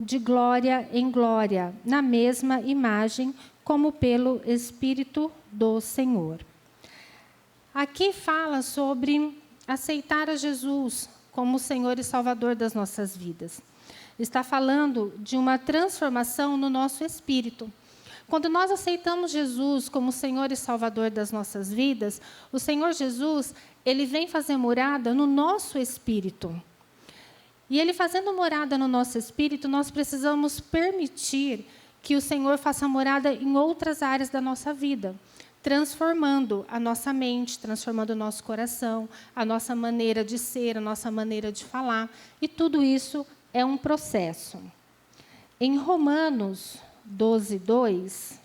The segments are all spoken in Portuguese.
de glória em glória, na mesma imagem, como pelo Espírito do Senhor. Aqui fala sobre aceitar a Jesus como Senhor e Salvador das nossas vidas. Está falando de uma transformação no nosso espírito. Quando nós aceitamos Jesus como Senhor e Salvador das nossas vidas, o Senhor Jesus, ele vem fazer morada no nosso espírito. E ele fazendo morada no nosso espírito, nós precisamos permitir que o Senhor faça morada em outras áreas da nossa vida, transformando a nossa mente, transformando o nosso coração, a nossa maneira de ser, a nossa maneira de falar. E tudo isso é um processo. Em Romanos 12:2,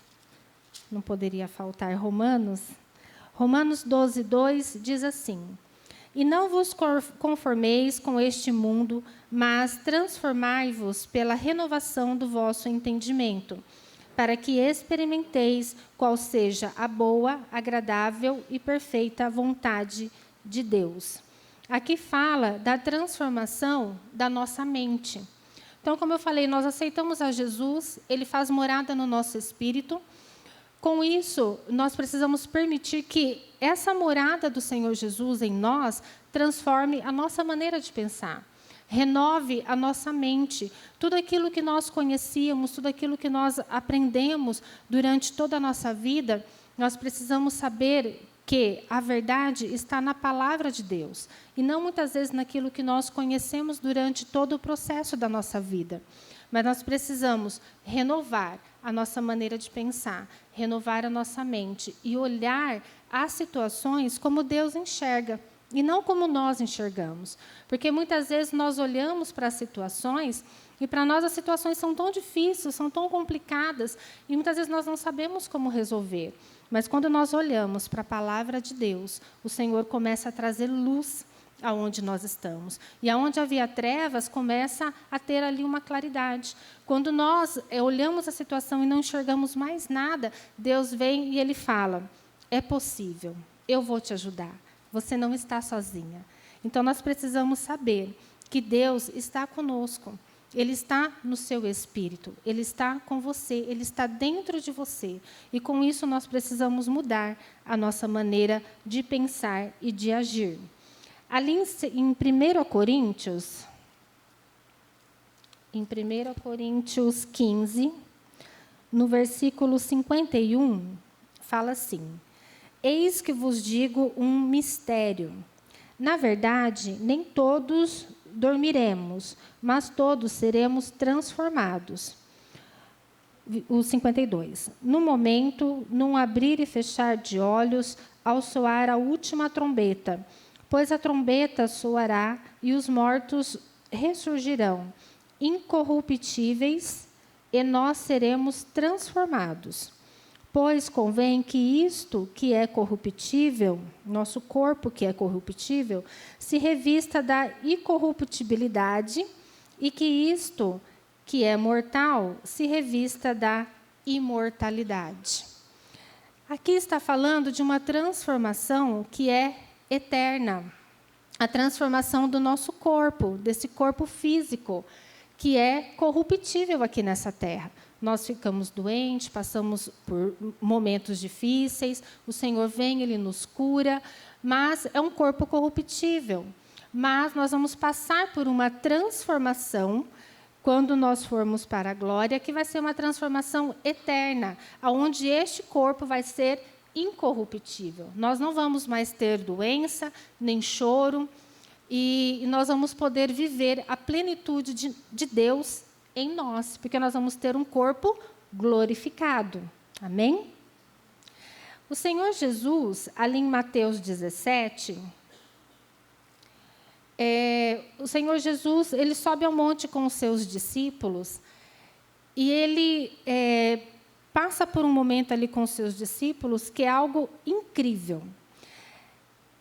não poderia faltar Romanos 12:2 diz assim: E não vos conformeis com este mundo, mas transformai-vos pela renovação do vosso entendimento, para que experimenteis qual seja a boa, agradável e perfeita vontade de Deus. Aqui fala da transformação da nossa mente. Então, como eu falei, nós aceitamos a Jesus, ele faz morada no nosso espírito. Com isso, nós precisamos permitir que essa morada do Senhor Jesus em nós transforme a nossa maneira de pensar, renove a nossa mente. Tudo aquilo que nós conhecíamos, tudo aquilo que nós aprendemos durante toda a nossa vida, nós precisamos saber que a verdade está na palavra de Deus, e não muitas vezes naquilo que nós conhecemos durante todo o processo da nossa vida. Mas nós precisamos renovar a nossa maneira de pensar, renovar a nossa mente e olhar as situações como Deus enxerga e não como nós enxergamos. Porque muitas vezes nós olhamos para as situações e para nós as situações são tão difíceis, são tão complicadas e muitas vezes nós não sabemos como resolver. Mas quando nós olhamos para a palavra de Deus, o Senhor começa a trazer luz aonde nós estamos. E aonde havia trevas, começa a ter ali uma claridade. Quando nós olhamos a situação e não enxergamos mais nada, Deus vem e Ele fala: é possível, eu vou te ajudar, você não está sozinha. Então, nós precisamos saber que Deus está conosco. Ele está no seu espírito, Ele está com você, Ele está dentro de você. E com isso nós precisamos mudar a nossa maneira de pensar e de agir. Ali em 1 Coríntios 15, no versículo 51, fala assim: Eis que vos digo um mistério. Na verdade, nem todos dormiremos, mas todos seremos transformados. O 52. No momento, num abrir e fechar de olhos, ao soar a última trombeta, pois a trombeta soará e os mortos ressurgirão, incorruptíveis, e nós seremos transformados. Pois convém que isto que é corruptível, nosso corpo que é corruptível, se revista da incorruptibilidade, e que isto que é mortal se revista da imortalidade. Aqui está falando de uma transformação que é eterna. A transformação do nosso corpo, desse corpo físico, que é corruptível aqui nessa terra. Nós ficamos doentes, passamos por momentos difíceis, o Senhor vem, Ele nos cura, mas é um corpo corruptível. Mas nós vamos passar por uma transformação, quando nós formos para a glória, que vai ser uma transformação eterna, onde este corpo vai ser incorruptível. Nós não vamos mais ter doença, nem choro, e nós vamos poder viver a plenitude de Deus em nós, porque nós vamos ter um corpo glorificado. Amém? O Senhor Jesus, ali em Mateus 17, o Senhor Jesus, ele sobe ao monte com os seus discípulos e ele passa por um momento ali com os seus discípulos que é algo incrível.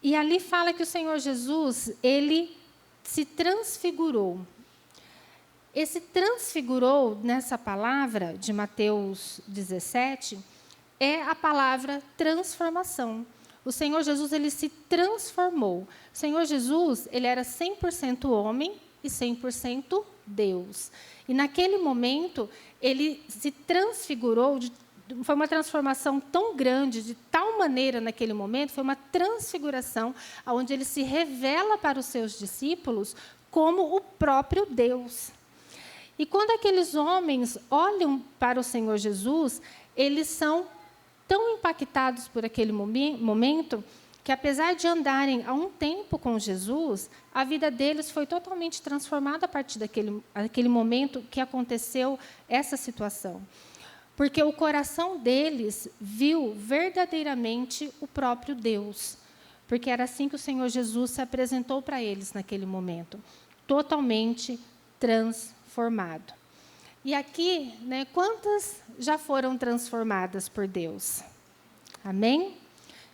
E ali fala que o Senhor Jesus, ele se transfigurou. Esse transfigurou, nessa palavra de Mateus 17, é a palavra transformação. O Senhor Jesus, ele se transformou. O Senhor Jesus, ele era 100% homem e 100% Deus. E naquele momento, ele se transfigurou, foi uma transformação tão grande, de tal maneira naquele momento, foi uma transfiguração, onde ele se revela para os seus discípulos como o próprio Deus. E quando aqueles homens olham para o Senhor Jesus, eles são tão impactados por aquele momento, que apesar de andarem há um tempo com Jesus, a vida deles foi totalmente transformada a partir daquele momento que aconteceu essa situação. Porque o coração deles viu verdadeiramente o próprio Deus. Porque era assim que o Senhor Jesus se apresentou para eles naquele momento. Totalmente transformado. E aqui, né, quantas já foram transformadas por Deus? Amém?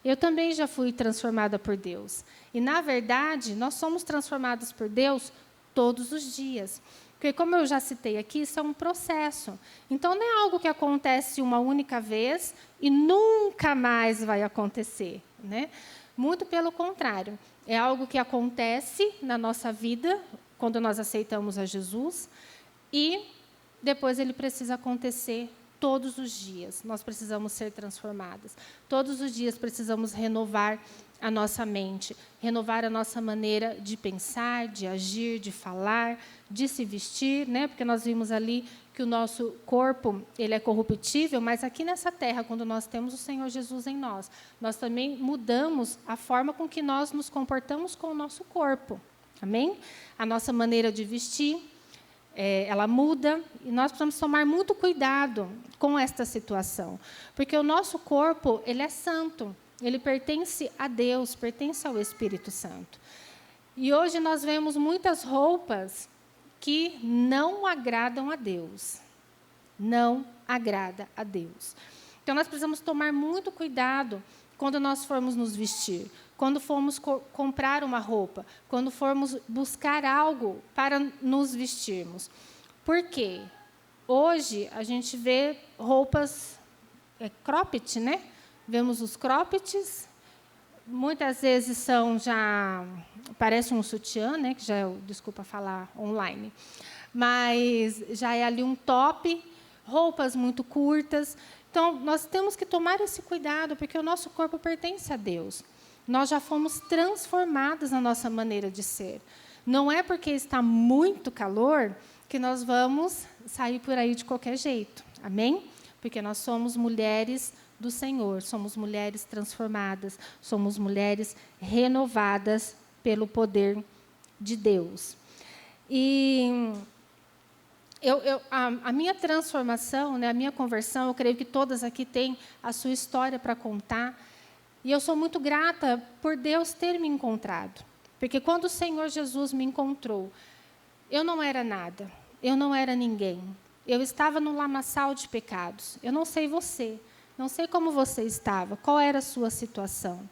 Eu também já fui transformada por Deus. E, na verdade, nós somos transformados por Deus todos os dias. Porque, como eu já citei aqui, isso é um processo. Então, não é algo que acontece uma única vez e nunca mais vai acontecer, né? Muito pelo contrário. É algo que acontece na nossa vida, quando nós aceitamos a Jesus, e depois ele precisa acontecer todos os dias. Nós precisamos ser transformadas. Todos os dias precisamos renovar a nossa mente, renovar a nossa maneira de pensar, de agir, de falar, de se vestir, né? Porque nós vimos ali que o nosso corpo ele é corruptível, mas aqui nessa terra, quando nós temos o Senhor Jesus em nós, nós também mudamos a forma com que nós nos comportamos com o nosso corpo. Amém? A nossa maneira de vestir, ela muda, e nós precisamos tomar muito cuidado com esta situação, porque o nosso corpo ele é santo. Ele pertence a Deus, pertence ao Espírito Santo. E hoje nós vemos muitas roupas que não agradam a Deus. Não agrada a Deus. Então, nós precisamos tomar muito cuidado quando nós formos nos vestir, quando formos comprar uma roupa, quando formos buscar algo para nos vestirmos. Por quê? Hoje, a gente vê roupas cropped, né? Vemos os croppeds, muitas vezes são já, parece um sutiã, né, que já é, desculpa falar online, mas já é ali um top, roupas muito curtas. Então, nós temos que tomar esse cuidado, porque o nosso corpo pertence a Deus. Nós já fomos transformados na nossa maneira de ser. Não é porque está muito calor que nós vamos sair por aí de qualquer jeito. Amém? Porque nós somos mulheres do Senhor, somos mulheres transformadas, somos mulheres renovadas pelo poder de Deus. E a minha transformação, né, a minha conversão, eu creio que todas aqui têm a sua história para contar. E eu sou muito grata por Deus ter me encontrado. Porque quando o Senhor Jesus me encontrou, eu não era nada, eu não era ninguém. Eu estava no lamaçal de pecados. Eu não sei você. Não sei como você estava, qual era a sua situação.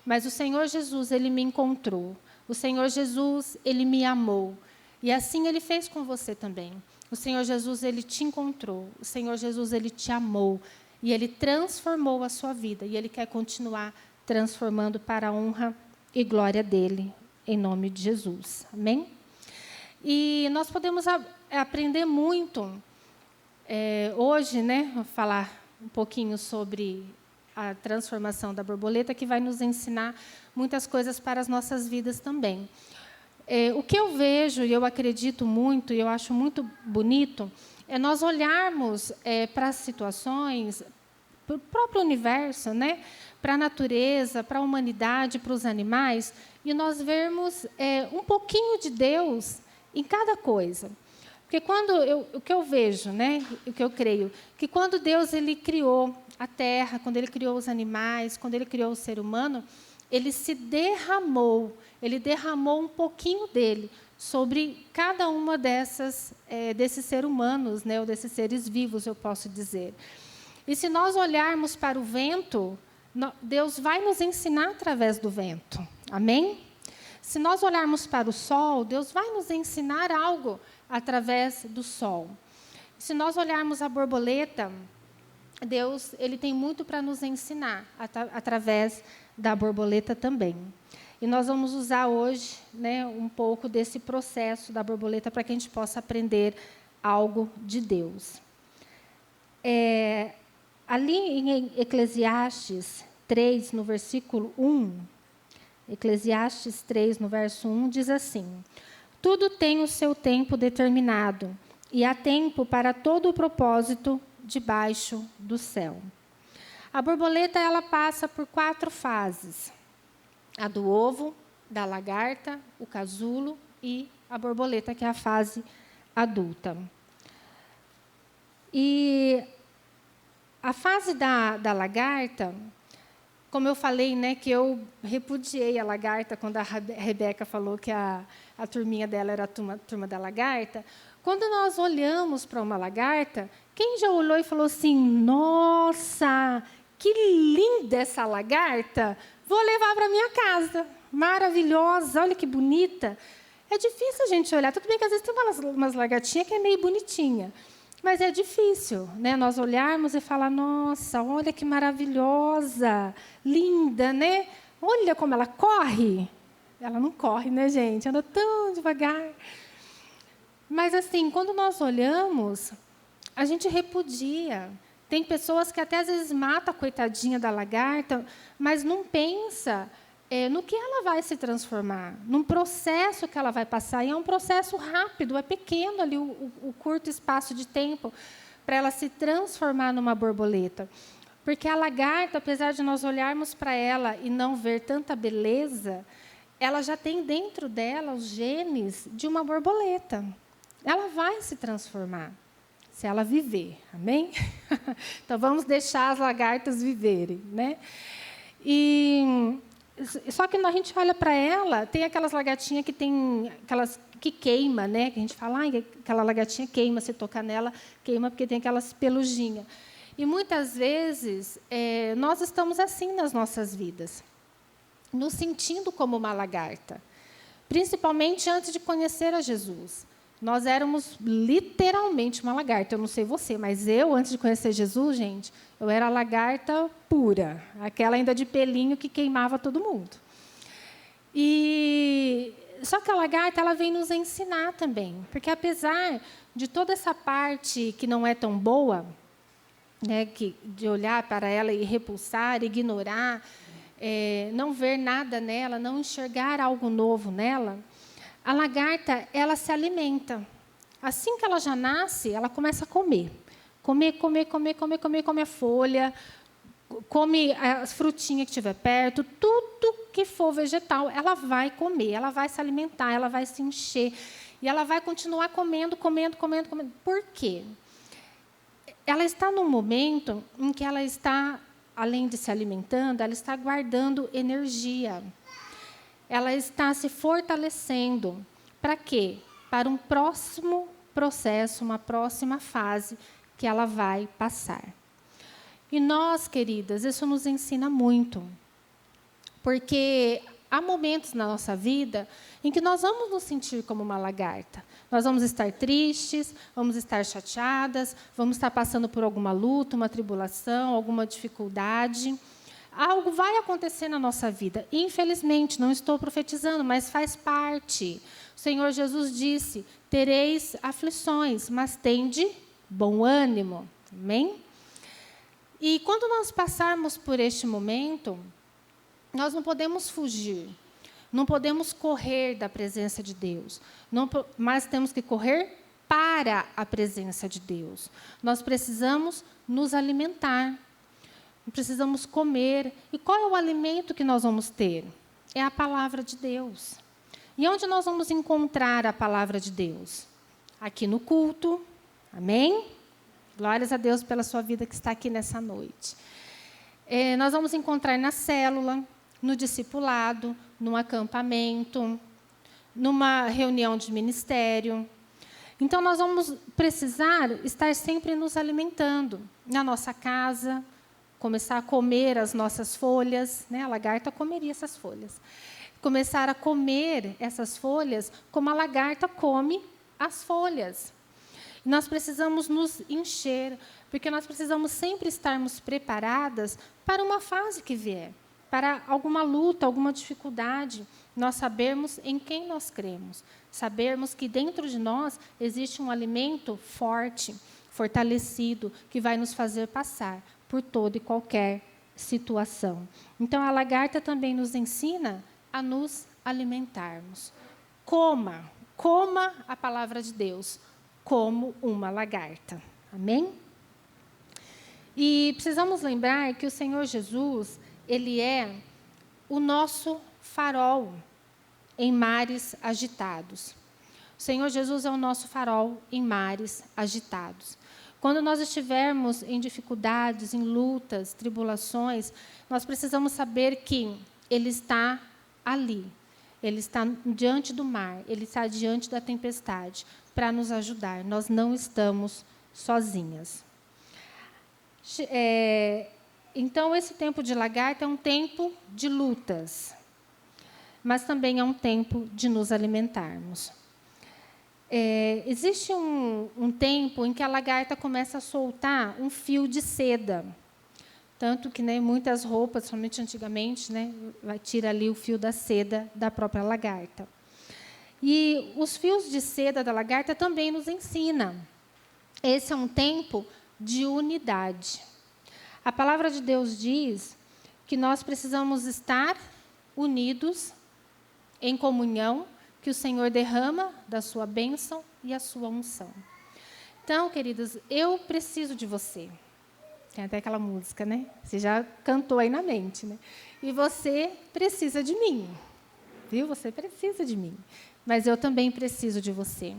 Mas o Senhor Jesus, ele me encontrou. O Senhor Jesus, ele me amou. E assim ele fez com você também. O Senhor Jesus, ele te encontrou. O Senhor Jesus, ele te amou. E ele transformou a sua vida. E ele quer continuar transformando para a honra e glória dele, em nome de Jesus. Amém? E nós podemos aprender muito hoje, né? Vou falar um pouquinho sobre a transformação da borboleta, que vai nos ensinar muitas coisas para as nossas vidas também. O que eu vejo, e eu acredito muito, e eu acho muito bonito, é nós olharmos para as situações, para o próprio universo, né? Para a natureza, para a humanidade, para os animais, e nós vermos um pouquinho de Deus em cada coisa. Porque o que eu vejo, né, o que eu creio, que quando Deus ele criou a terra, quando ele criou os animais, quando ele criou o ser humano, ele ele derramou um pouquinho dele sobre cada uma desses seres humanos, né, ou desses seres vivos, eu posso dizer. E se nós olharmos para o vento, Deus vai nos ensinar através do vento. Amém? Se nós olharmos para o sol, Deus vai nos ensinar algo através do sol. Se nós olharmos a borboleta, Deus ele tem muito para nos ensinar através da borboleta também. E nós vamos usar hoje, né, um pouco desse processo da borboleta para que a gente possa aprender algo de Deus. Ali em Eclesiastes 3, no versículo 1, Eclesiastes 3, no verso 1, diz assim: tudo tem o seu tempo determinado, e há tempo para todo o propósito debaixo do céu. A borboleta, ela passa por 4 fases: a do ovo, da lagarta, o casulo e a borboleta, que é a fase adulta. E a fase da lagarta, como eu falei, né, que eu repudiei a lagarta quando a Rebeca falou que a turminha dela era a turma da lagarta. Quando nós olhamos para uma lagarta, quem já olhou e falou assim: nossa, que linda essa lagarta, vou levar para minha casa, maravilhosa, olha que bonita. É difícil a gente olhar, tudo bem que às vezes tem umas lagartinhas que é meio bonitinha, mas é difícil, né, nós olharmos e falar: nossa, olha que maravilhosa, linda, né? Olha como ela corre. Ela não corre, né, gente? Anda tão devagar. Mas, assim, quando nós olhamos, a gente repudia. Tem pessoas que até às vezes matam a coitadinha da lagarta, mas não pensa no que ela vai se transformar, num processo que ela vai passar. E é um processo rápido, é pequeno ali o curto espaço de tempo para ela se transformar numa borboleta. Porque a lagarta, apesar de nós olharmos para ela e não ver tanta beleza, ela já tem dentro dela os genes de uma borboleta. Ela vai se transformar, se ela viver, amém? Então, vamos deixar as lagartas viverem, né? Só que quando a gente olha para ela, tem aquelas lagartinhas que tem aquelas que queima, né? Que a gente fala: aquela lagartinha queima, se tocar nela, queima porque tem aquelas peluginhas. E muitas vezes nós estamos assim nas nossas vidas, nos sentindo como uma lagarta, principalmente antes de conhecer a Jesus. Nós éramos literalmente uma lagarta. Eu não sei você, mas eu, antes de conhecer Jesus, gente, eu era a lagarta pura, aquela ainda de pelinho que queimava todo mundo. Só que a lagarta, ela vem nos ensinar também, porque apesar de toda essa parte que não é tão boa, né, de olhar para ela e repulsar, ignorar, não ver nada nela, não enxergar algo novo nela, a lagarta, ela se alimenta. Assim que ela já nasce, ela começa a comer. Comer a folha, come as frutinhas que estiver perto, tudo que for vegetal, ela vai comer, ela vai se alimentar, ela vai se encher. E ela vai continuar comendo. Por quê? Ela está num momento em que ela está, além de se alimentando, ela está guardando energia. Ela está se fortalecendo. Para quê? Para um próximo processo, uma próxima fase que ela vai passar. E nós, queridas, isso nos ensina muito. Porque há momentos na nossa vida em que nós vamos nos sentir como uma lagarta. Nós vamos estar tristes, vamos estar chateadas, vamos estar passando por alguma luta, uma tribulação, alguma dificuldade. Algo vai acontecer na nossa vida. Infelizmente, não estou profetizando, mas faz parte. O Senhor Jesus disse: tereis aflições, mas tende bom ânimo. Amém? E quando nós passarmos por este momento, nós não podemos fugir, não podemos correr da presença de Deus, mas temos que correr para a presença de Deus. Nós precisamos nos alimentar. Precisamos comer. E qual é o alimento que nós vamos ter? É a palavra de Deus. E onde nós vamos encontrar a palavra de Deus? Aqui no culto. Amém? Glórias a Deus pela sua vida que está aqui nessa noite. Nós vamos encontrar na célula, no discipulado, num acampamento, numa reunião de ministério. Então, nós vamos precisar estar sempre nos alimentando. Na nossa casa, começar a comer as nossas folhas, né? A lagarta comeria essas folhas. Começar a comer essas folhas como a lagarta come as folhas. Nós precisamos nos encher, porque nós precisamos sempre estarmos preparadas para uma fase que vier, para alguma luta, alguma dificuldade, nós sabermos em quem nós cremos. Sabermos que dentro de nós existe um alimento forte, fortalecido, que vai nos fazer passar por toda e qualquer situação. Então, a lagarta também nos ensina a nos alimentarmos. Coma a palavra de Deus como uma lagarta. Amém? E precisamos lembrar que o Senhor Jesus, Ele é o nosso farol em mares agitados. O Senhor Jesus é o nosso farol em mares agitados. Quando nós estivermos em dificuldades, em lutas, tribulações, nós precisamos saber que Ele está ali. Ele está diante do mar, Ele está diante da tempestade para nos ajudar. Nós não estamos sozinhas. Então, esse tempo de lagarta é um tempo de lutas, mas também é um tempo de nos alimentarmos. Existe um tempo em que a lagarta começa a soltar um fio de seda. Tanto que muitas roupas, somente antigamente, tira ali o fio da seda da própria lagarta. E os fios de seda da lagarta também nos ensinam. Esse é um tempo de unidade. A palavra de Deus diz que nós precisamos estar unidos em comunhão, que o Senhor derrama da sua bênção e a sua unção. Então, queridos, eu preciso de você. Tem até aquela música, né? Você já cantou aí na mente, né? E você precisa de mim. Viu? Você precisa de mim. Mas eu também preciso de você.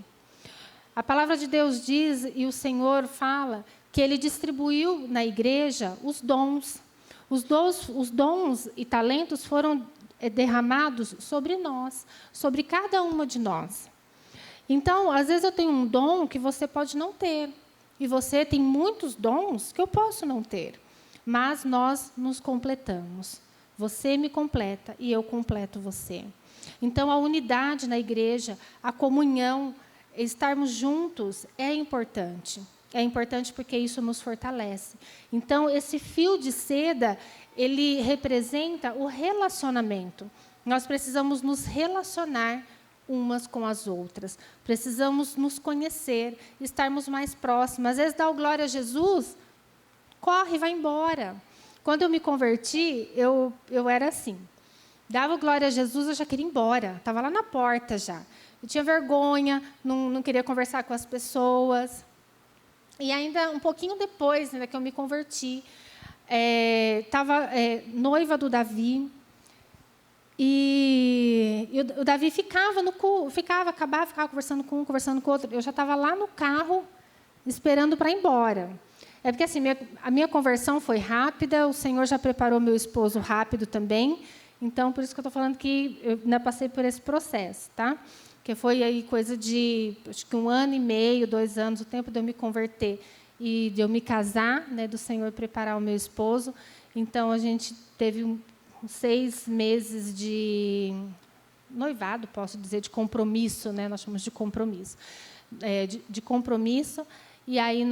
A palavra de Deus diz, e o Senhor fala, que Ele distribuiu na igreja os dons. Os dons e talentos foram derramados sobre nós, sobre cada uma de nós. Então, às vezes eu tenho um dom que você pode não ter. E você tem muitos dons que eu posso não ter. Mas nós nos completamos. Você me completa e eu completo você. Então, a unidade na igreja, a comunhão, estarmos juntos é importante. É importante porque isso nos fortalece. Então, esse fio de seda, ele representa o relacionamento. Nós precisamos nos relacionar umas com as outras. Precisamos nos conhecer, estarmos mais próximas. Às vezes, dá o glória a Jesus, corre, vai embora. Quando eu me converti, eu era assim. Dava glória a Jesus, eu já queria ir embora. Estava lá na porta já. Eu tinha vergonha, não queria conversar com as pessoas. E ainda um pouquinho depois, que eu me converti, estava noiva do Davi. E o Davi ficava no culto, ficava conversando com um, conversando com o outro. Eu já estava lá no carro, esperando para ir embora. É porque assim, a minha conversão foi rápida, o Senhor já preparou meu esposo rápido também. Então, por isso que eu estou falando que eu ainda passei por esse processo, tá? Que foi aí coisa de, acho que 1 ano e meio, 2 anos, o tempo de eu me converter e de eu me casar, do Senhor preparar o meu esposo. Então, a gente teve 6 meses de noivado, posso dizer, de compromisso, nós chamamos de compromisso. De compromisso, e aí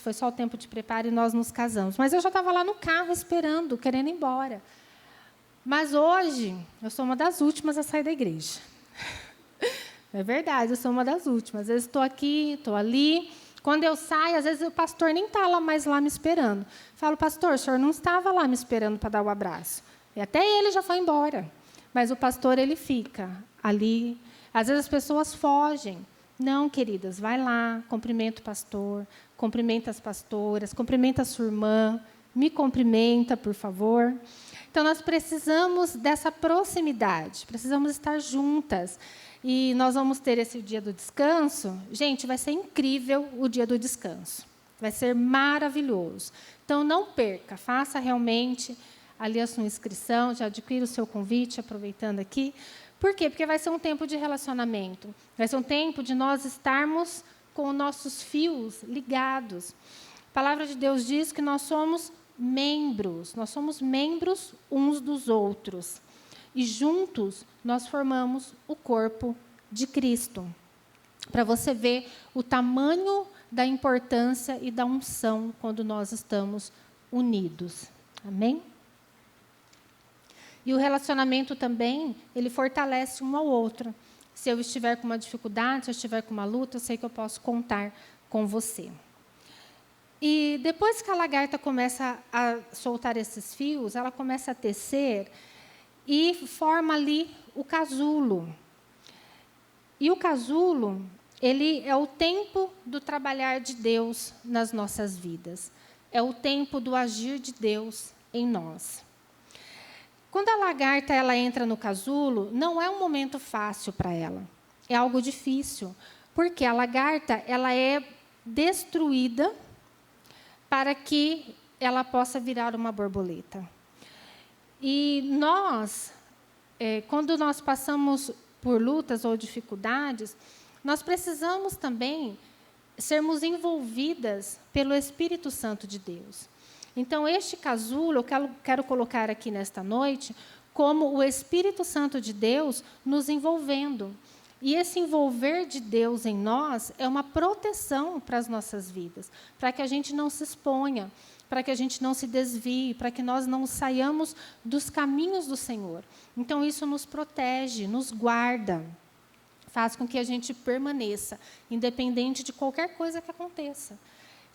foi só o tempo de preparo e nós nos casamos. Mas eu já estava lá no carro esperando, querendo ir embora. Mas hoje, eu sou uma das últimas a sair da igreja. É verdade, eu sou uma das últimas. Às vezes estou aqui, estou ali. Quando eu saio, às vezes o pastor nem está mais lá me esperando. Falo, pastor, o senhor não estava lá me esperando para dar o abraço. E até ele já foi embora. Mas o pastor, ele fica ali. Às vezes as pessoas fogem. Não, queridas, vai lá, cumprimenta o pastor, cumprimenta as pastoras, cumprimenta a sua irmã, me cumprimenta, por favor. Então, nós precisamos dessa proximidade, precisamos estar juntas. E nós vamos ter esse dia do descanso. Gente, vai ser incrível o dia do descanso. Vai ser maravilhoso. Então, não perca, faça realmente ali a sua inscrição, já adquira o seu convite, aproveitando aqui. Por quê? Porque vai ser um tempo de relacionamento. Vai ser um tempo de nós estarmos com os nossos fios ligados. A palavra de Deus diz que nós somos membros uns dos outros. E juntos nós formamos o corpo de Cristo. Para você ver o tamanho da importância e da unção quando nós estamos unidos. Amém? E o relacionamento também, ele fortalece um ao outro. Se eu estiver com uma dificuldade, se eu estiver com uma luta, eu sei que eu posso contar com você. E depois que a lagarta começa a soltar esses fios, ela começa a tecer e forma ali o casulo. E o casulo, ele é o tempo do trabalhar de Deus nas nossas vidas. É o tempo do agir de Deus em nós. Quando a lagarta ela entra no casulo, não é um momento fácil para ela. É algo difícil, porque a lagarta ela é destruída para que ela possa virar uma borboleta. E nós, quando nós passamos por lutas ou dificuldades, nós precisamos também sermos envolvidas pelo Espírito Santo de Deus. Então, este casulo, eu quero colocar aqui nesta noite, como o Espírito Santo de Deus nos envolvendo. E esse envolver de Deus em nós é uma proteção para as nossas vidas, para que a gente não se exponha, para que a gente não se desvie, para que nós não saiamos dos caminhos do Senhor. Então, isso nos protege, nos guarda, faz com que a gente permaneça, independente de qualquer coisa que aconteça.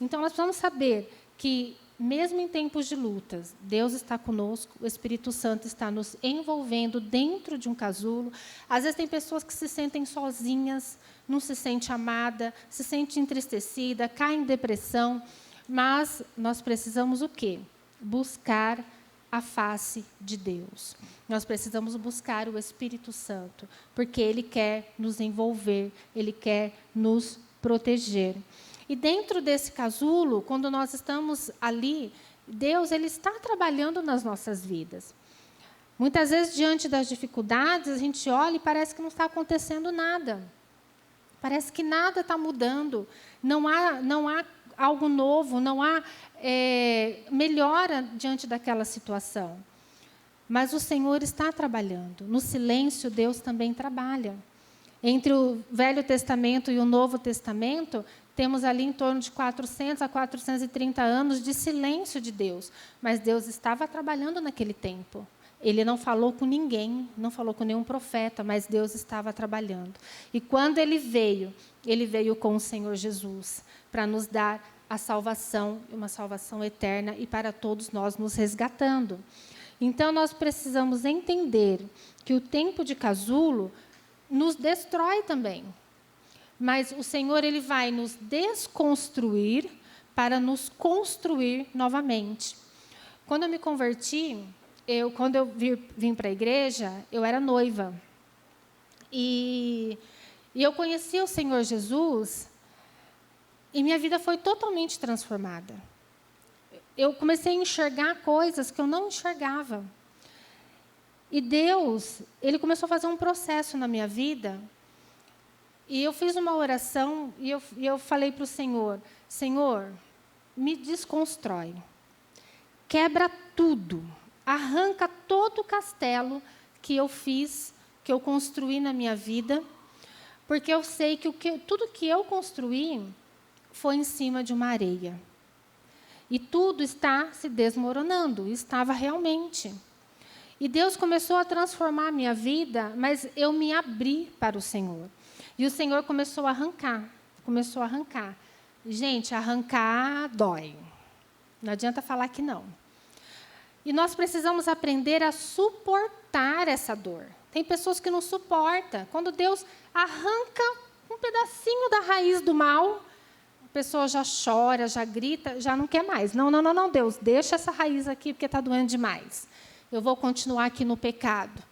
Então, nós precisamos saber que, mesmo em tempos de lutas, Deus está conosco, o Espírito Santo está nos envolvendo dentro de um casulo. Às vezes tem pessoas que se sentem sozinhas, não se sente amada, se sente entristecida, cai em depressão, mas nós precisamos o quê? Buscar a face de Deus. Nós precisamos buscar o Espírito Santo, porque Ele quer nos envolver, Ele quer nos proteger. E dentro desse casulo, quando nós estamos ali, Deus ele está trabalhando nas nossas vidas. Muitas vezes, diante das dificuldades, a gente olha e parece que não está acontecendo nada. Parece que nada está mudando. Não há algo novo, não há melhora diante daquela situação. Mas o Senhor está trabalhando. No silêncio, Deus também trabalha. Entre o Velho Testamento e o Novo Testamento, temos ali em torno de 400 a 430 anos de silêncio de Deus. Mas Deus estava trabalhando naquele tempo. Ele não falou com ninguém, não falou com nenhum profeta, mas Deus estava trabalhando. E quando Ele veio com o Senhor Jesus, para nos dar a salvação, uma salvação eterna, e para todos nós nos resgatando. Então, nós precisamos entender que o tempo de casulo nos destrói também. Mas o Senhor ele vai nos desconstruir para nos construir novamente. Quando eu me converti, quando eu vim para a igreja, eu era noiva. E eu conheci o Senhor Jesus e minha vida foi totalmente transformada. Eu comecei a enxergar coisas que eu não enxergava. E Deus, Ele começou a fazer um processo na minha vida. E eu fiz uma oração e eu falei para o Senhor, Senhor, me desconstrói. Quebra tudo. Arranca todo o castelo que eu fiz, que eu construí na minha vida. Porque eu sei que tudo que eu construí foi em cima de uma areia. E tudo está se desmoronando. Estava realmente. E Deus começou a transformar a minha vida, mas eu me abri para o Senhor. E o Senhor começou a arrancar. Gente, arrancar dói. Não adianta falar que não. E nós precisamos aprender a suportar essa dor. Tem pessoas que não suportam. Quando Deus arranca um pedacinho da raiz do mal, a pessoa já chora, já grita, já não quer mais. Não, Deus, deixa essa raiz aqui porque está doendo demais. Eu vou continuar aqui no pecado.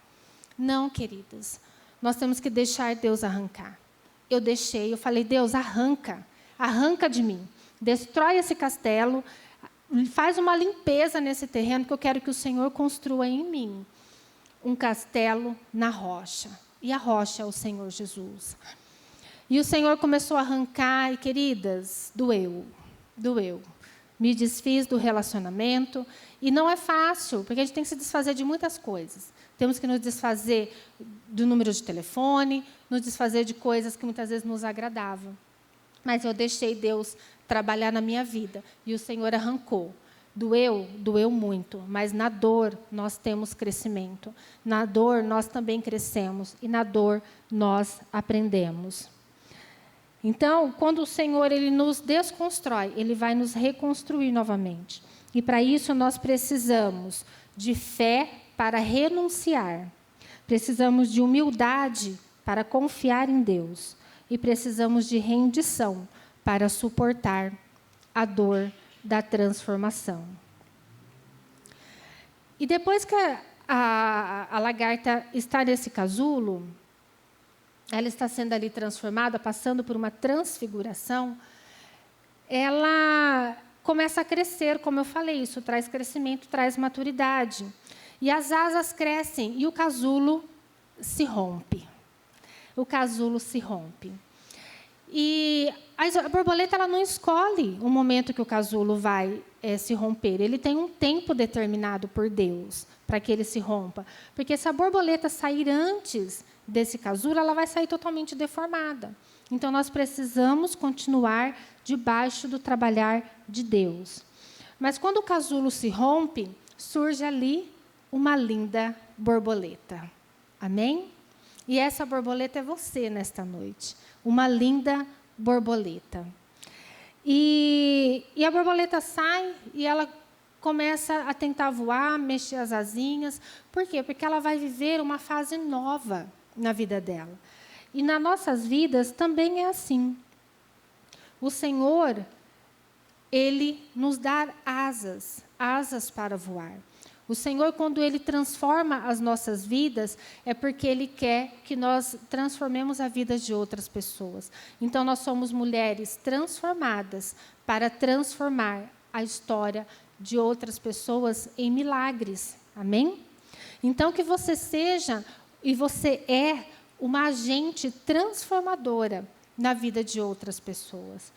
Não, queridas. Nós temos que deixar Deus arrancar. Eu falei, Deus, arranca de mim. Destrói esse castelo, faz uma limpeza nesse terreno que eu quero que o Senhor construa em mim. Um castelo na rocha. E a rocha é o Senhor Jesus. E o Senhor começou a arrancar, e queridas, doeu. Me desfiz do relacionamento. E não é fácil, porque a gente tem que se desfazer de muitas coisas. Temos que nos desfazer do número de telefone, nos desfazer de coisas que muitas vezes nos agradavam. Mas eu deixei Deus trabalhar na minha vida. E o Senhor arrancou. Doeu muito, mas na dor nós temos crescimento. Na dor nós também crescemos e na dor nós aprendemos. Então, quando o Senhor ele nos desconstrói, Ele vai nos reconstruir novamente. E para isso nós precisamos de fé para renunciar. Precisamos de humildade para confiar em Deus. E precisamos de rendição para suportar a dor da transformação. E depois que a lagarta está nesse casulo, ela está sendo ali transformada, passando por uma transfiguração, ela começa a crescer, como eu falei, isso traz crescimento, traz maturidade. E as asas crescem e o casulo se rompe. O casulo se rompe. E a borboleta ela não escolhe o momento que o casulo vai se romper. Ele tem um tempo determinado por Deus para que ele se rompa. Porque se a borboleta sair antes desse casulo, ela vai sair totalmente deformada. Então, nós precisamos continuar debaixo do trabalhar de Deus. Mas quando o casulo se rompe, surge ali uma linda borboleta. Amém? E essa borboleta é você nesta noite. Uma linda borboleta. E a borboleta sai e ela começa a tentar voar, mexer as asinhas. Por quê? Porque ela vai viver uma fase nova na vida dela. E nas nossas vidas também é assim. O Senhor, Ele nos dá asas para voar. O Senhor, quando Ele transforma as nossas vidas, é porque Ele quer que nós transformemos a vida de outras pessoas. Então, nós somos mulheres transformadas para transformar a história de outras pessoas em milagres. Amém? Então, que você seja e você é uma agente transformadora na vida de outras pessoas.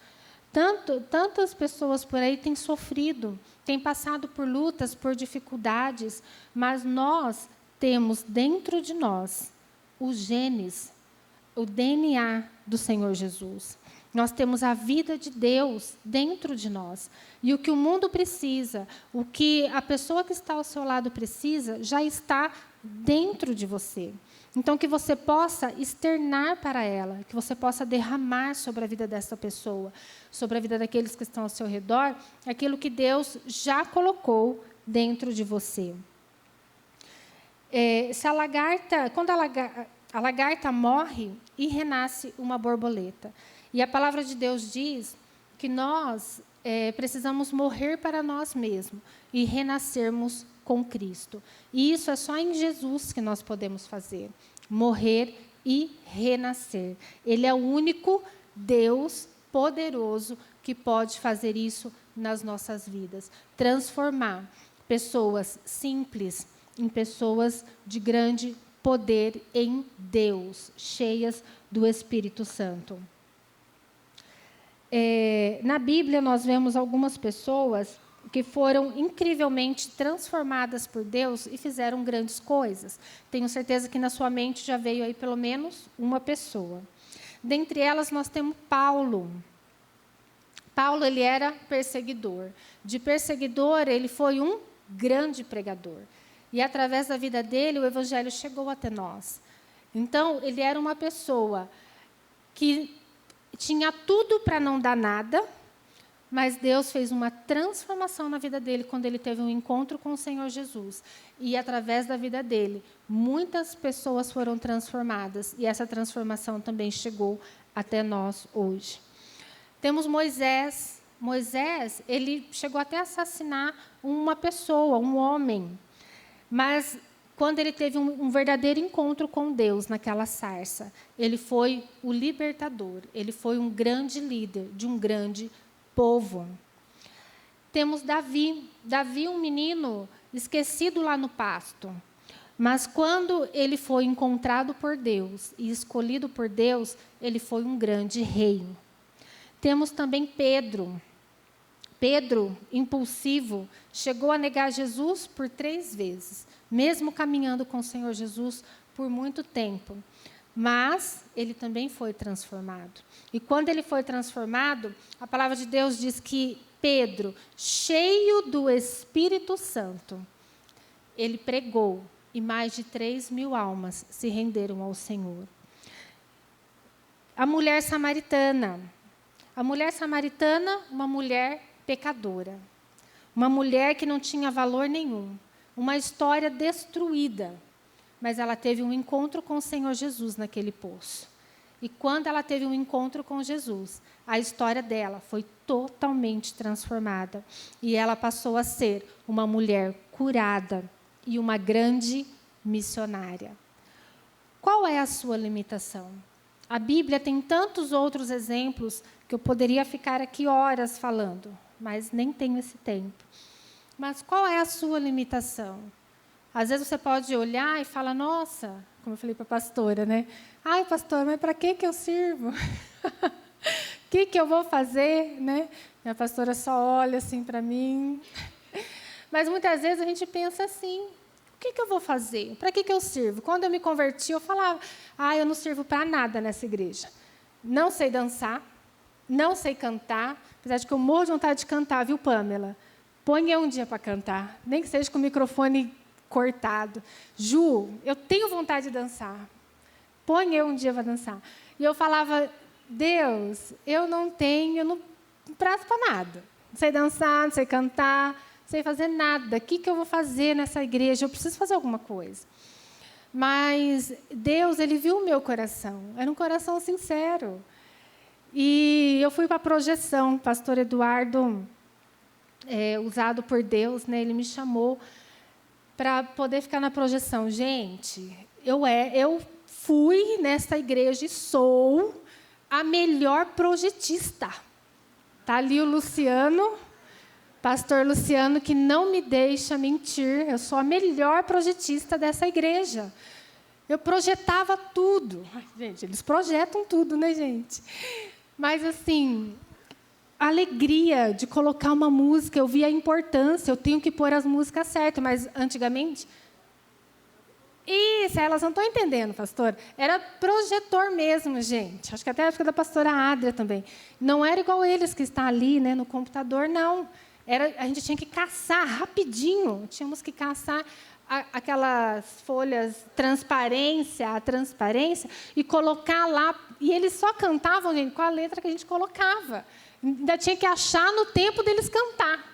Tantas pessoas por aí têm sofrido, têm passado por lutas, por dificuldades, mas nós temos dentro de nós os genes, o DNA do Senhor Jesus. Nós temos a vida de Deus dentro de nós. E o que o mundo precisa, o que a pessoa que está ao seu lado precisa, já está dentro de você. Então, que você possa externar para ela, que você possa derramar sobre a vida dessa pessoa, sobre a vida daqueles que estão ao seu redor, aquilo que Deus já colocou dentro de você. Quando a lagarta morre e renasce uma borboleta. E a palavra de Deus diz que nós precisamos morrer para nós mesmos e renascermos com Cristo. E isso é só em Jesus que nós podemos fazer. Morrer e renascer. Ele é o único Deus poderoso que pode fazer isso nas nossas vidas. Transformar pessoas simples em pessoas de grande poder em Deus, cheias do Espírito Santo. Na Bíblia, nós vemos algumas pessoas que foram incrivelmente transformadas por Deus e fizeram grandes coisas. Tenho certeza que na sua mente já veio aí pelo menos uma pessoa. Dentre elas, nós temos Paulo. Paulo, ele era perseguidor. De perseguidor, ele foi um grande pregador. E através da vida dele, o evangelho chegou até nós. Então, ele era uma pessoa que tinha tudo para não dar nada, mas Deus fez uma transformação na vida dele quando ele teve um encontro com o Senhor Jesus. E, através da vida dele, muitas pessoas foram transformadas. E essa transformação também chegou até nós hoje. Temos Moisés. Moisés, ele chegou até a assassinar uma pessoa, um homem. Mas, quando ele teve um verdadeiro encontro com Deus naquela sarça, ele foi o libertador. Ele foi um grande líder de um grande povo. Temos Davi. Davi, um menino esquecido lá no pasto. Mas quando ele foi encontrado por Deus e escolhido por Deus, ele foi um grande rei. Temos também Pedro. Pedro, impulsivo, chegou a negar Jesus por 3 vezes, mesmo caminhando com o Senhor Jesus por muito tempo. Mas ele também foi transformado. E quando ele foi transformado, a palavra de Deus diz que Pedro, cheio do Espírito Santo, ele pregou e mais de 3.000 almas se renderam ao Senhor. A mulher samaritana. A mulher samaritana, uma mulher pecadora. Uma mulher que não tinha valor nenhum. Uma história destruída. Mas ela teve um encontro com o Senhor Jesus naquele poço. E quando ela teve um encontro com Jesus, a história dela foi totalmente transformada. E ela passou a ser uma mulher curada e uma grande missionária. Qual é a sua limitação? A Bíblia tem tantos outros exemplos que eu poderia ficar aqui horas falando, mas nem tenho esse tempo. Mas qual é a sua limitação? Às vezes você pode olhar e falar, nossa, como eu falei para a pastora, né? Ai, pastor, mas para que eu sirvo? O que eu vou fazer? Né? Minha pastora só olha assim para mim. Mas muitas vezes a gente pensa assim, o que eu vou fazer? Para que eu sirvo? Quando eu me converti, eu falava, eu não sirvo para nada nessa igreja. Não sei dançar, não sei cantar, apesar de que eu morro de vontade de cantar, viu, Pamela? Põe eu um dia para cantar, nem que seja com o microfone cortado. Ju, eu tenho vontade de dançar. Põe eu um dia para dançar. E eu falava, Deus, eu não prazo para nada. Não sei dançar, não sei cantar, não sei fazer nada. O que eu vou fazer nessa igreja? Eu preciso fazer alguma coisa. Mas Deus, Ele viu o meu coração. Era um coração sincero. E eu fui para a projeção. O pastor Eduardo, usado por Deus, né, ele me chamou para poder ficar na projeção. Gente, eu fui nessa igreja e sou a melhor projetista. Está ali o Luciano, pastor Luciano, que não me deixa mentir. Eu sou a melhor projetista dessa igreja. Eu projetava tudo. Ai, gente, eles projetam tudo, né, gente? Mas, assim, a alegria de colocar uma música, eu vi a importância, eu tenho que pôr as músicas certas, mas antigamente... Isso, elas não estão entendendo, pastor. Era projetor mesmo, gente. Acho que até a época da pastora Adria também. Não era igual eles que estão ali, né, no computador, não. A gente tinha que caçar rapidinho. Tínhamos que caçar aquelas folhas a transparência, e colocar lá. E eles só cantavam, gente, com a letra que a gente colocava. Ainda tinha que achar no tempo deles cantar.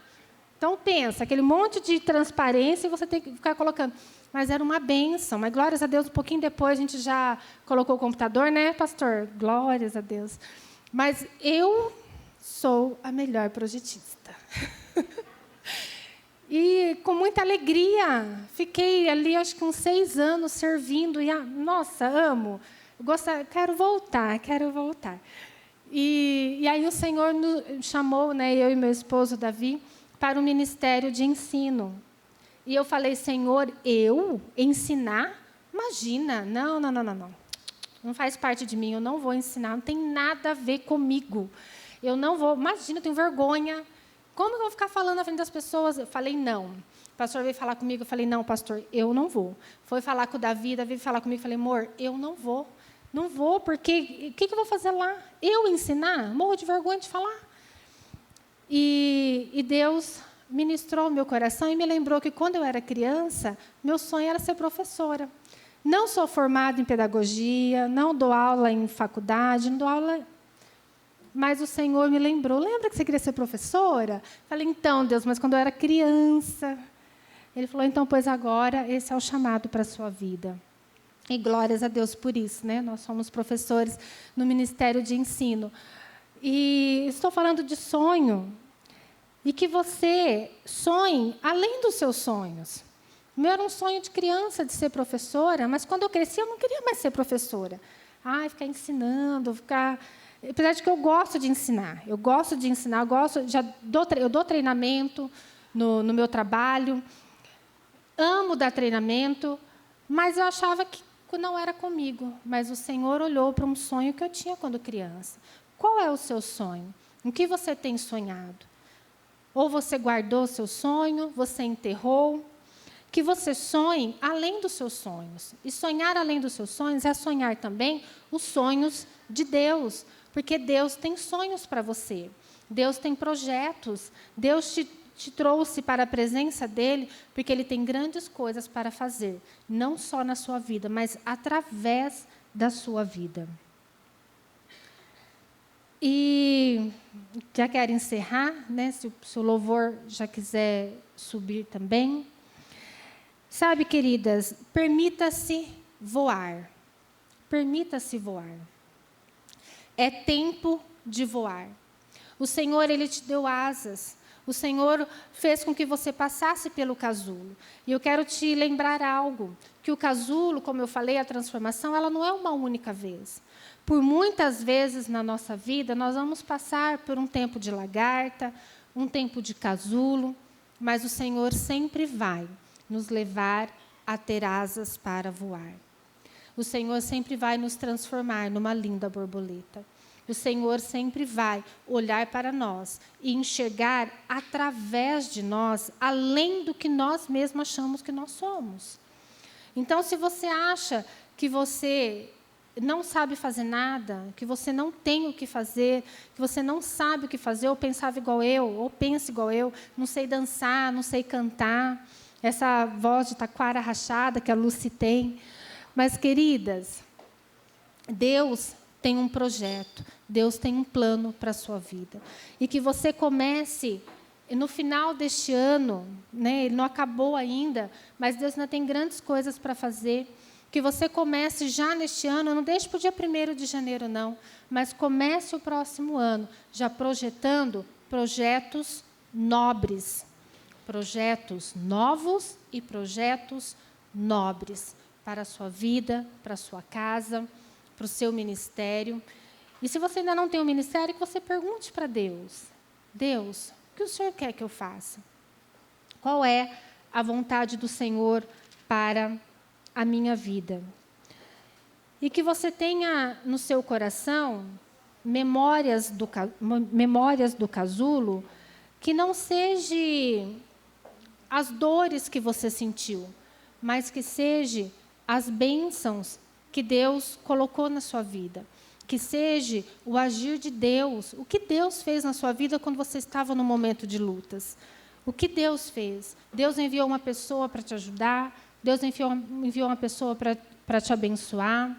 Então, pensa, aquele monte de transparência e você tem que ficar colocando. Mas era uma bênção. Mas, glórias a Deus, um pouquinho depois a gente já colocou o computador, né, pastor? Glórias a Deus. Mas eu sou a melhor projetista. E, com muita alegria, fiquei ali, acho que uns 6 anos, servindo. E, nossa, amo. Quero voltar. E aí o Senhor nos chamou, né, eu e meu esposo, Davi, para o ministério de ensino. E eu falei, Senhor, eu ensinar? Imagina, não. Não faz parte de mim, eu não vou ensinar, não tem nada a ver comigo. Eu não vou, imagina, eu tenho vergonha. Como eu vou ficar falando na frente das pessoas? Eu falei, não. O pastor veio falar comigo, eu falei, não, pastor, eu não vou. Foi falar com o Davi veio falar comigo, eu falei, amor, eu não vou. Não vou, porque o que eu vou fazer lá? Eu ensinar? Morro de vergonha de falar. E Deus ministrou o meu coração e me lembrou que, quando eu era criança, meu sonho era ser professora. Não sou formada em pedagogia, não dou aula em faculdade, não dou aula... Mas o Senhor me lembrou, lembra que você queria ser professora? Falei, então, Deus, mas quando eu era criança... Ele falou, então, pois agora, esse é o chamado para a sua vida. E glórias a Deus por isso, né? Nós somos professores no Ministério de Ensino. E estou falando de sonho, e que você sonhe além dos seus sonhos. O meu era um sonho de criança, de ser professora, mas quando eu cresci, eu não queria mais ser professora. Ficar ensinando, Apesar de que eu gosto de ensinar, eu dou treinamento no meu trabalho, amo dar treinamento, mas eu achava que não era comigo. Mas o Senhor olhou para um sonho que eu tinha quando criança. Qual é o seu sonho? O que você tem sonhado? Ou você guardou o seu sonho, você enterrou? Que você sonhe além dos seus sonhos. E sonhar além dos seus sonhos é sonhar também os sonhos de Deus, porque Deus tem sonhos para você. Deus tem projetos. Deus te trouxe para a presença dele, porque ele tem grandes coisas para fazer. Não só na sua vida, mas através da sua vida. E já quero encerrar, né? Se o louvor já quiser subir também. Sabe, queridas, permita-se voar. Permita-se voar. É tempo de voar. O Senhor, ele te deu asas. O Senhor fez com que você passasse pelo casulo. E eu quero te lembrar algo, que o casulo, como eu falei, a transformação, ela não é uma única vez. Por muitas vezes na nossa vida, nós vamos passar por um tempo de lagarta, um tempo de casulo, mas o Senhor sempre vai nos levar a ter asas para voar. O Senhor sempre vai nos transformar numa linda borboleta. O Senhor sempre vai olhar para nós e enxergar através de nós, além do que nós mesmos achamos que nós somos. Então, se você acha que você não sabe fazer nada, que você não tem o que fazer, que você não sabe o que fazer, ou pensava igual eu, ou pensa igual eu, não sei dançar, não sei cantar, essa voz de taquara rachada que a Lucy tem. Mas, queridas, Deus tem um projeto, Deus tem um plano para a sua vida. E que você comece, no final deste ano, né, ele não acabou ainda, mas Deus ainda tem grandes coisas para fazer. Que você comece já neste ano, não deixe para o dia 1º de janeiro, não, mas comece o próximo ano, já projetando projetos nobres, projetos novos e projetos nobres para a sua vida, para a sua casa, para o seu ministério. E se você ainda não tem um ministério, que você pergunte para Deus: Deus, o que o Senhor quer que eu faça? Qual é a vontade do Senhor para a minha vida? E que você tenha no seu coração memórias do casulo, que não seja as dores que você sentiu, mas que seja as bênçãos que Deus colocou na sua vida. Que seja o agir de Deus. O que Deus fez na sua vida quando você estava no momento de lutas? O que Deus fez? Deus enviou uma pessoa para te ajudar. Deus enviou uma pessoa para te abençoar.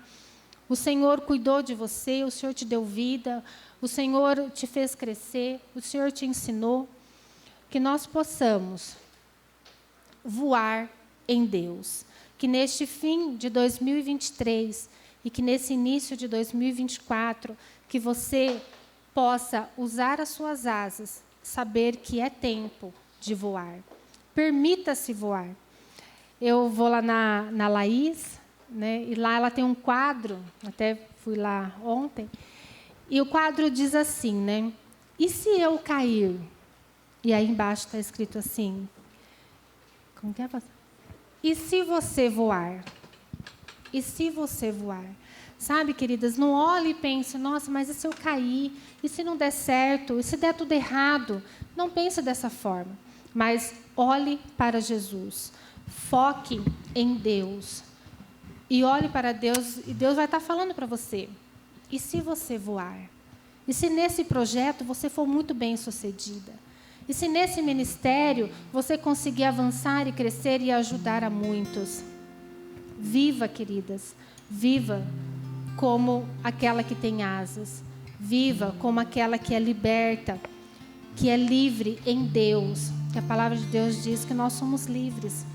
O Senhor cuidou de você, o Senhor te deu vida, o Senhor te fez crescer, o Senhor te ensinou. Que nós possamos voar em Deus. Que neste fim de 2023 e que nesse início de 2024, que você possa usar as suas asas, saber que é tempo de voar. Permita-se voar. Eu vou lá na Laís, né, e lá ela tem um quadro, até fui lá ontem, e o quadro diz assim, né, e se eu cair? E aí embaixo está escrito assim, como que é? E se você voar? E se você voar? Sabe, queridas, não olhe e pense, nossa, mas e se eu cair? E se não der certo? E se der tudo errado? Não pense dessa forma, mas olhe para Jesus. Foque em Deus. E olhe para Deus, e Deus vai estar falando para você. E se você voar? E se nesse projeto você for muito bem-sucedida? E se nesse ministério você conseguir avançar e crescer e ajudar a muitos? Viva, queridas. Viva como aquela que tem asas. Viva como aquela que é liberta, que é livre em Deus. Que a palavra de Deus diz que nós somos livres.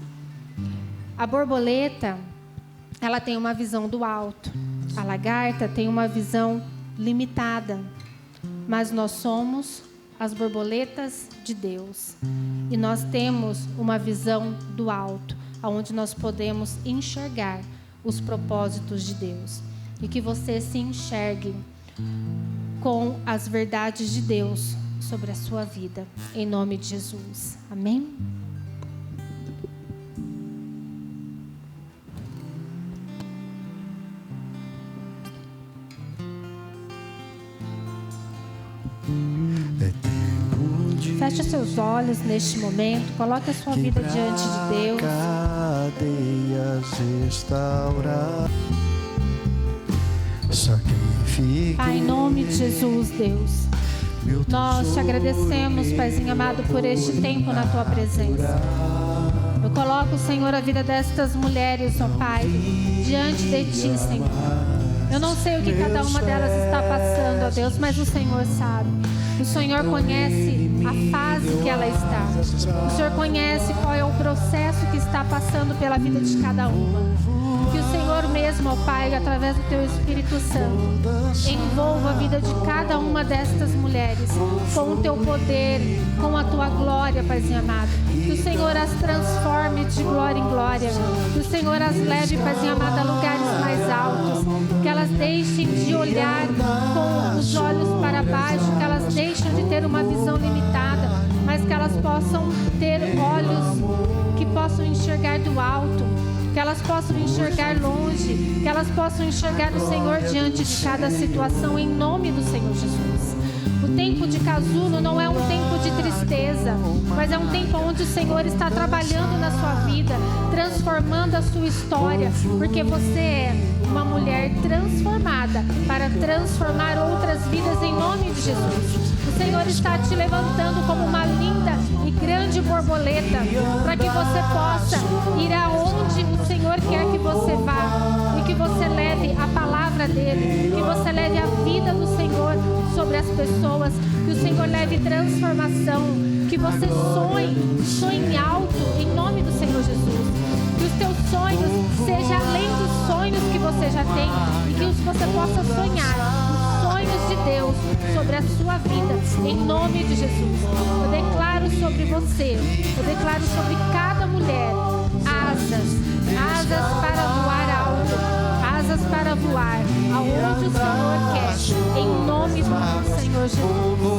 A borboleta, ela tem uma visão do alto. A lagarta tem uma visão limitada. Mas nós somos as borboletas de Deus. E nós temos uma visão do alto, onde nós podemos enxergar os propósitos de Deus. E que você se enxergue com as verdades de Deus sobre a sua vida. Em nome de Jesus. Amém? Feche seus olhos neste momento. Coloque a sua vida diante de Deus. Pai, em nome de Jesus, Deus. Nós te agradecemos, Paizinho amado, por este tempo na tua presença. Eu coloco, Senhor, a vida destas mulheres, ó Pai, diante de ti, Senhor. Eu não sei o que cada uma delas está passando, ó Deus, mas o Senhor sabe. O Senhor conhece a fase que ela está. O Senhor conhece qual é o processo que está passando pela vida de cada uma. Que o Senhor mesmo, ó Pai, através do Teu Espírito Santo, envolva a vida de cada uma destas mulheres com o Teu poder, com a Tua glória, Paizinho amado. Que o Senhor as transforme de glória em glória. Que o Senhor as leve, Paizinho amado, a lugares mais altos. Que elas deixem de olhar com os olhos para baixo, que elas deixem de ter uma visão limitada, mas que elas possam ter olhos que possam enxergar do alto, que elas possam enxergar longe, que elas possam enxergar o Senhor diante de cada situação, em nome do Senhor Jesus. O tempo de casulo não é um tempo de tristeza, mas é um tempo onde o Senhor está trabalhando na sua vida, transformando a sua história, porque você é uma mulher transformada para transformar outras vidas em nome de Jesus. O Senhor está te levantando como uma linda e grande borboleta, para que você possa ir aonde o Senhor quer que você vá, e que você leve a palavra dele, que você leve a vida do Senhor sobre as pessoas, que o Senhor leve transformação, que você sonhe alto em nome do Senhor Jesus, que os teus sonhos sejam além dos sonhos que você já tem, e que você possa sonhar os sonhos de Deus sobre a sua vida, em nome de Jesus. Eu declaro sobre você, eu declaro sobre cada mulher asas para voar alto, asas para voar aonde o Senhor quer, em nome do Senhor Jesus.